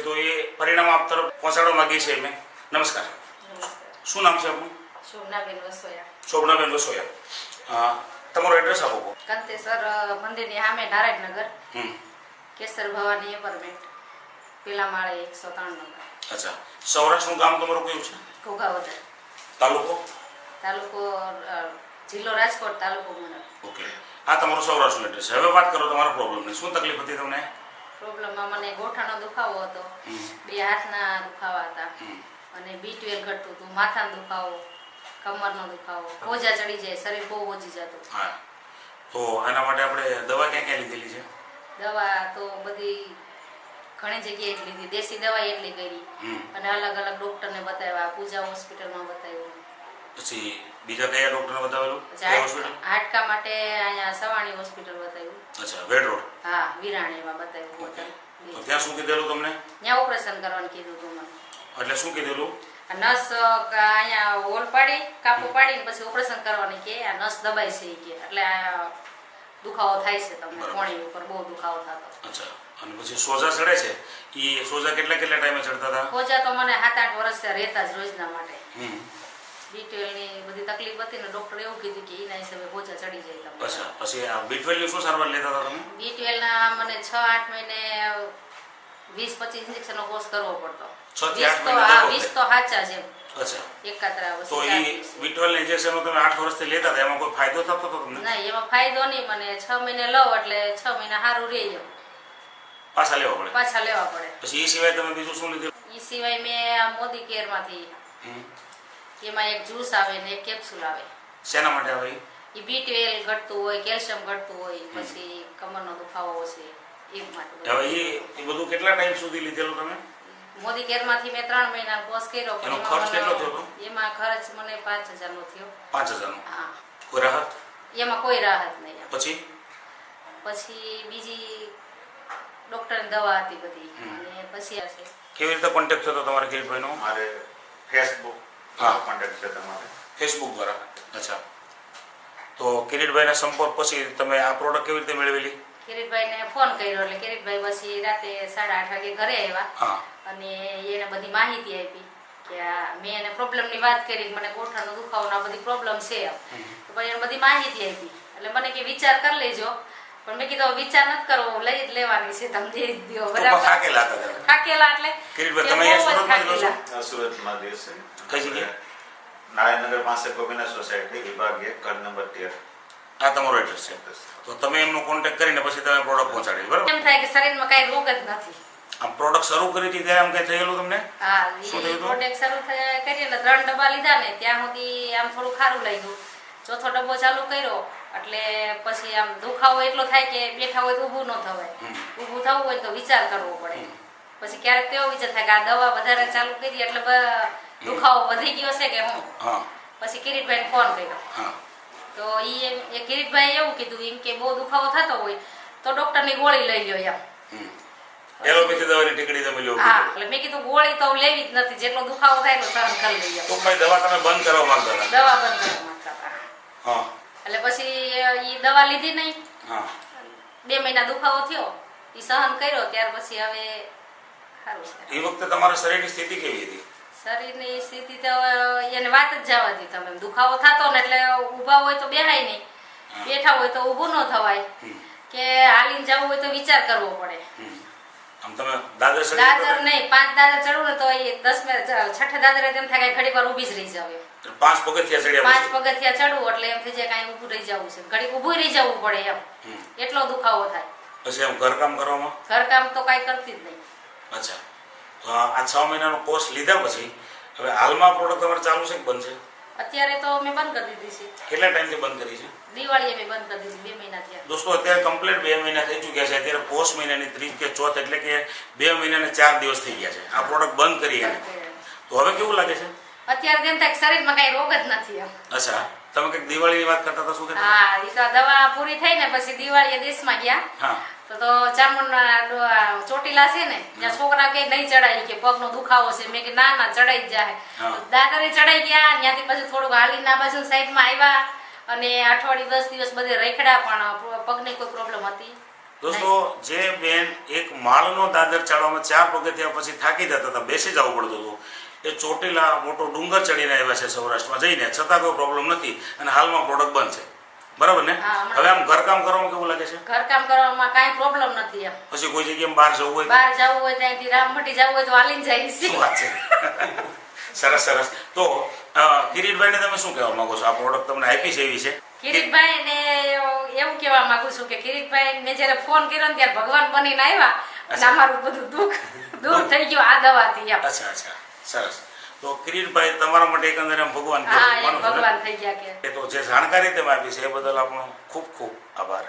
તો એ પરિણામ આપ તરફ પહોંચાડવા માંગીએ છીએ અમે. નમસ્કાર. શું નામ છે આપનું? શોભનાબેન વસોયા. શોભનાબેન વસોયા. તમારો એડ્રેસ આપો. કંતેસર મંદિરની સામે નારાયણનગર, કેસર ભવાની એપાર્ટમેન્ટ, પેલા માળે 103 નંબર. અચ્છા. સૌરાષ્ટ્રનું ગામ તમારું કયું છે? ઘોઘાવદર. તાલુકો? તાલુકો જિલ્લો રાજકોટ, તાલુકો મુન્દ્રા. ઓકે. આ તમારું સૌરાષ્ટ્રનું એડ્રેસ છે. હવે વાત કરો તમારા પ્રોબ્લેમની. શું તકલીફ હતી તમને? પ્રોબ્લેમમાં મને ગોઠાનો દુખાવો હતો, 2 હાથના દુખાવા હતા, અને B12 ઘટતું હતું, માથાનો દુખાવો, કમરનો દુખાવો, હોજા ચડી જાય, શરીર બહુ ઓછી જતું. હા. તો આના માટે આપણે દવા ક્યાં ક્યાં લીધેલી છે? દવા તો બધી ઘણી જગ્યાએ લીધી, દેશી દવા એટલી કરી, અને અલગ અલગ ડોક્ટરને બતાવ્યા, પૂજા હોસ્પિટલમાં બતાવ્યું. પછી બીજા કયા ડોક્ટરને બતાવેલું? હાડકા માટે અહીંયા સવાણી હોસ્પિટલ બતાવ્યું. અચ્છા, વેડ રોડ? હા, વિરાણીમાં બતાવ્યું. તો ત્યાં શું કીધેલું તમને? ત્યાં ઓપરેશન કરવાનું કીધું હતું મને. એટલે શું કીધેલું? નસ અહીંયા હોલ પાડી, કાપો પાડીને પછી ઓપરેશન કરવાની કે આ નસ દબાઈ છે કે, એટલે આ દુખાવો થાય છે તમને, કોણી ઉપર બહુ દુખાવો થતો. અચ્છા. અને પછી સોજા ચડે છે, એ સોજા કેટલા ટાઈમે ચડતા હતા? સોજા તો મને 7-8 વર્ષથી રહેતા જ રોજના માટે. B12 ની બધી તકલીફ હતી ને, ડોક્ટર એવું કીધું કે એના હિસાબે સોજા ચડી જાય તમને. અચ્છા. પછી આ B12 ની શું સારવાર લેતા હતા તમે? B12 ના મને 6-8 મહિને 20-25 ઇન્જેક્શનનો કોર્સ કરવો પડતો. 6 થી 8 મહિને? હા, 20 તો સાચા છે. અચ્છા. એકાત્રા તો એ B12 ઇન્જેક્શન તમે 8 વર્ષથી લેતા હતા, એમાં કોઈ ફાયદો થતો હતો તમને? નહીં, એમાં ફાયદો નહીં. મને 6 મહિને લઉં એટલે 6 મહિના સારું રહે એમ. પાછા લેવા પડે? પાછા લેવા પડે. પછી એ સિવાય તમે બીજું શું લીધું? એ સિવાય મેં મોદી કેરમાંથી એમાં એક જ્યુસ આવે ને એક કેપ્સ્યુલ આવે. શેના માટે આવે? એ B12 ઘટતું હોય, કેલ્શિયમ ઘટતું હોય, પછી કમરનો દુખાવો છે એ માટે. હવે એ બધું કેટલા ટાઈમ સુધી લીધેલું તમે? મોદી કેરમાંથી મેં 3 મહિનાનો કોર્સ કર્યો. એનો ખર્ચ કેટલો થયો? એમાં ખર્ચ મને 5000 નો થયો. 5000 નો? હા. કોઈ રાહત? એમાં કોઈ રાહત નહીં. પછી બીજી ડોક્ટરની દવા હતી બધી, અને પછી કેવી રીતે કોન્ટેક્ટ થયો તમારે કિરીટભાઈનો? મારે ફેસબુક કોન્ટેક્ટ છે તમારે. ફેસબુક દ્વારા? અચ્છા. તો કિરીટભાઈના સંપર્ક પછી તમે આ પ્રોડક્ટ કેવી રીતે મેળવેલી? કિરીટભાઈને ફોન કર્યો એટલે કિરીટભાઈ પછી રાતે 8:30 વાગે ઘરે આવ્યા, અને એને બધી માહિતી આપી કે મેં એને પ્રોબ્લેમની વાત કરી, મને ગોઠણનો દુખાવો આ બધી પ્રોબ્લેમ છે. તો પછી એને બધી માહિતી આપી, એટલે મને કે વિચાર કરી લેજો. પણ મેં કીધું વિચાર નથી કરવો, લઈ જ લેવાની છે, તમે દે દો. બરાબર. થાકેલા હતા? થાકેલા એટલે કિરીટભાઈ તમે સુરતમાં દેશે. કઈ જગ્યાએ? નારાયણનગર પાસે ગોવિંદ સોસાયટી, વિભાગ 1, ઘર નંબર 13. આ તમારો એડ્રેસ છે? તો તમે એમનો કોન્ટેક્ટ કરીને પછી તમે પ્રોડક્ટ પહોંચાડી, બરાબર? એમ થાય કે શરીરમાં કઈ રોગ જ નથી. આ પ્રોડક્ટ શરૂ કરી હતી ત્યારે આમ કઈ થયેલું તમને? હા, એ પ્રોડક્ટ શરૂ કરી એટલે 3 ડબ્બા લીધા ને, ત્યાં સુધી આમ થોડું ખારું લાગ્યું. ચોથો ડબ્બો ચાલુ કર્યો એટલે પછી આમ દુખાવો એટલો થાય કે બેઠા હોય તો ઊભું ન થવાય. ઊભું થવું હોય તો વિચાર કરવો પડે. પછી ક્યારેક તેવો વિચાર થાય કે આ દવા વધારે ચાલુ કરી એટલે દુખાવો વધી ગયો છે કે હું. પછી કિરીટભાઈને ફોન કર્યો, તો એ કિરીટભાઈ એવું કીધું એમ કે બહુ દુખાવો થતો હોય તો ડોક્ટરની ગોળી લઈ લ્યો એમ. એલોપેથી દવાની ટીકડી તમે લ્યો? હા, એટલે મેં કીધું ગોળી તો લેવી જ નથી, જેટલો દુખાવો થાય એટલો સહન કરી લઈએ. તો ભાઈ દવા તમે બંધ કરવા માંગતા હતા? દવા બંધ કરવા માંગતા હતા. હા. એટલે પછી એ દવા લીધી નહીં. હા. 2 મહિના દુખાવો થયો, એ સહન કર્યો, ત્યાર પછી હવે સારું છે. એ વખતે તમારા શરીરની સ્થિતિ કેવી હતી? શરીરની સ્થિતિ તો એને વાત જ જવા દી. તમે દુખાવો થતો ને એટલે ઊભા હોય તો બેહાય નહીં, બેઠા હોય તો ઊભું ન થવાય, કે હાલીને જવું હોય તો વિચાર કરવો પડે. આમ તમે દાદર નહીં, 5 દાદર ચડવું ને તો એ 6ઠે દાદરે તેમ થાય કે ઘડીક વાર ઊભી જ રહી જાવ. 5 પગથિયા ચડ્યા? 5 પગથિયા ચડવું એટલે એમ થઈ જાય કાંઈ ઊભું રહી જવું છે, ઘડીક ઊભું રહી જવું પડે એમ, એટલો દુખાવો થાય. પછી આમ ઘરકામ કરવામાં? ઘરકામ તો કાંઈ કરતી જ નહીં. અચ્છા. તો આ 6 મહિનાનો કોર્સ લીધા પછી હવે હાલમાં પ્રોડક્ટ તમારે ચાલુ છે કે બંધ છે? અત્યારે તો મેં બંધ કરી દીધી છે. કેટલા ટાઈમથી બંધ કરી છે? દિવાળીએ મેં બંધ કરી દીધી, 2 મહિના થયા. દોસ્તો અત્યારે કમ્પ્લીટ 2 મહિના થઈ ચૂક્યા છે. અત્યારે પોષ મહિનાની 3 કે 4 એટલે કે 2 મહિનાને 4 દિવસ થઈ ગયા છે આ પ્રોડક્ટ બંધ કરી. તો હવે કેવું લાગે છે? અત્યારે તેમ થાય શરીરમાં કઈ રોગ જ નથી એમ. અચ્છા. તમે કઈક દિવાળીની વાત કરતા હતા, શું કહેતા? હા, એ તો દવા પૂરી થઈ ને પછી દિવાળીએ દેશમાં ગયા. હા. તો ચામુંડના ચોટીલા છે ને, ત્યાં છોકરા કે નહીં ચડાય, કે પગનો દુખાવો છે. મેં કે ના ચડાઈ જ જાય. દાદરે ચડાઈ ગયા, ત્યાંથી પછી થોડુંક હાલીને આ બાજુ સાઈડમાં આવ્યા, અને અઠવાડિયું 10 દિવસ બધે રેખડા, પણ પગની કોઈ પ્રોબ્લેમ હતી દોસ્તો, જે બેન એક માળનો દાદર ચડવામાં 4 પગથિયા પછી થાકી જતા હતા, બેસી જવું પડતું હતું, એ ચોટીલા મોટો ડુંગર ચડીને આવ્યા છે સૌરાષ્ટ્રમાં જઈને, છતાં કોઈ પ્રોબ્લેમ નથી અને હાલમાં પ્રોડક્ટ બંધ છે. બરાબર ને? હા, હવે આમ ઘરકામ કરવામાં કેવું લાગે છે? ઘરકામ કરવામાં કાંઈ પ્રોબ્લેમ નથી એમ. પછી કોઈ જગ્યાએ બહાર જવું હોય તો? બહાર જવું હોય ત્યાંથી રામભટી જવું હોય તો હાલીને જાય છે. શું વાત છે. સરસ સરસ. તો કિરીટભાઈને તમે શું કહેવા માંગો છો? આ પ્રોડક્ટ તમને આપી છે એવી છે? કિરીટભાઈ ને એવું કહેવા માંગુ છું કે કિરીટભાઈ મેં જ્યારે ફોન કર્યો ને ત્યારે ભગવાન બનીને આવ્યા અને અમારું બધું દુઃખ દૂર થઈ ગયું આ દવાથી એમ. અચ્છા અચ્છા, સરસ. તો કિરીટભાઈ તમારા માટે એકંદરે આમ ભગવાન હા, કહેવાય, એમ માનો છો ને? ભગવાન થઈ ગયા કે એ તો જે જાણકારી તમે આપી છે એ બદલ આપણો ખૂબ ખૂબ આભાર.